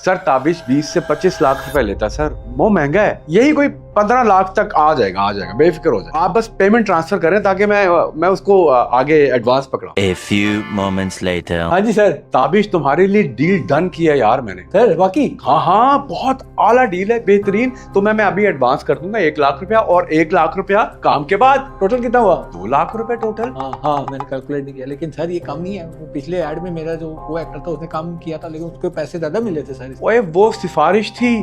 Sir Tabish 20 से 25 लाख रुपए लेता सर, बहुत महंगा है। यही कोई 15 लाख तक आ जाएगा, बेफिक्र हो जाए। आप बस पेमेंट ट्रांसफर करें ताकि मैं उसको आगे advance पकड़ाऊं। A few moments later. हाँ जी सर। ताबिश तुम्हारे लिए डील डन किया यार मैंने। सर वाकई? हाँ, बहुत आला डील है, बेहतरीन। तो मैं अभी एडवांस कर दूंगा 1 लाख रुपया, और 1 लाख रुपया काम के बाद। टोटल कितना हुआ? 2 लाख रुपए टोटल। हाँ मैंने कैलकुलेट नहीं किया, लेकिन सर ये कम नहीं है। वो पिछले ऐड में मेरा जो वो एक्टर था उसने काम किया था, लेकिन उसको पैसे ज्यादा मिले थे सर। ओए वो सिफारिश थी,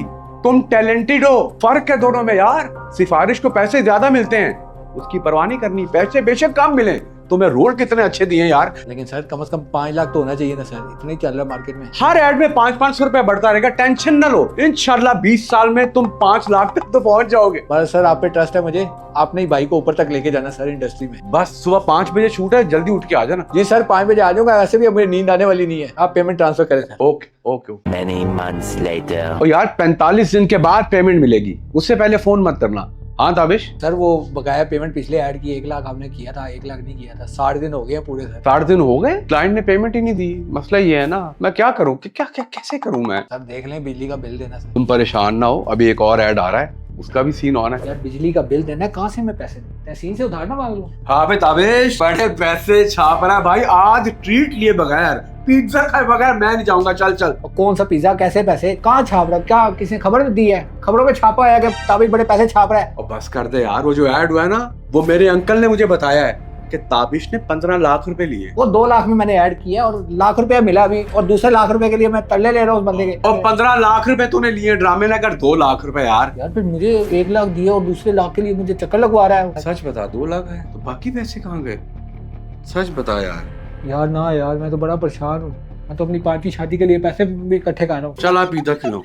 तुम टैलेंटेड हो, फर्क है दोनों में यार। सिफारिश को पैसे ज्यादा मिलते हैं, उसकी परवाह नहीं करनी, पैसे बेशक कम मिले। तुम्हें रोल कितने अच्छे दिए यार। लेकिन सर कम से कम 5 लाख तो होना चाहिए ना सर, इतना ही चल रहा है मार्केट में। हर एड में 500 रुपए बढ़ता रहेगा, टेंशन न लो। इंशाल्लाह 20 साल में तुम 5 लाख तक तो पहुंच जाओगे। बस सर आप पे ट्रस्ट है मुझे, आपने ही भाई को ऊपर तक लेके जाना सर इंडस्ट्री में। बस सुबह 5 बजे शूट है, जल्दी उठ के आ जाना। जी सर 5 बजे आ जाऊंगा, वैसे भी मुझे नींद आने वाली नहीं है। आप पेमेंट ट्रांसफर करें sir. Okay okay okay. Many months later. और यार 45 दिन के बाद पेमेंट मिलेगी, उससे पहले फोन मत करना। हाँ ताबिश? सर वो बकाया पेमेंट पिछले ऐड की 1 लाख हमने किया था, 1 लाख नहीं किया था। 60 दिन हो गए पूरे सर। 60 दिन हो गए, क्लाइंट ने पेमेंट ही नहीं दी। मसला ये है ना, मैं क्या करूँ कि क्या क्या कैसे करूँ मैं? सर देख लें, बिजली का बिल देना सर। तुम परेशान ना हो, अभी एक और ऐड आ रहा है, उसका भी सीन ऑन है। यार बिजली का बिल देना है, कहाँ से मैं पैसे दूं? तहसील से उधार ना मांग लूं? हाँ बे ताबिश, बड़े पैसे छाप रहा है भाई। आज ट्रीट लिए बगैर, पिज्जा खाए बगैर मैं नहीं जाऊंगा। चल चल। और कौन सा पिज्जा, कैसे पैसे, कहाँ छाप रहा? क्या किसी ने खबर दी है? खबरों में छापा है कि ताबिश बड़े पैसे छाप रहा है। और बस कर दे यार, वो जो ऐड हुआ है ना, वो मेरे अंकल ने मुझे बताया है कि ताबिश ने 15 लाख रुपए लिए। वो 2 लाख में मैंने ऐड किया और लाख रुपया मिला अभी, और दूसरे लाख रुपए के लिए मैं तरले ले रहा हूँ उस बंदे के। और 15 लाख रुपए तूने लिए, ड्रामे ना कर। 2 लाख रुपए यार। यार फिर मुझे 1 लाख दिया और दूसरे लाख के लिए मुझे चक्कर लगवा रहा है। सच बता, 2 लाख है तो बाकी पैसे कहाँ गए? सच बता यार। यार ना यार, मैं तो बड़ा परेशान हूँ। मैं तो अपनी 5वीं शादी के लिए पैसे भी इकट्ठे कर रहा हूँ। चल आप पिज्जा खिलाओ।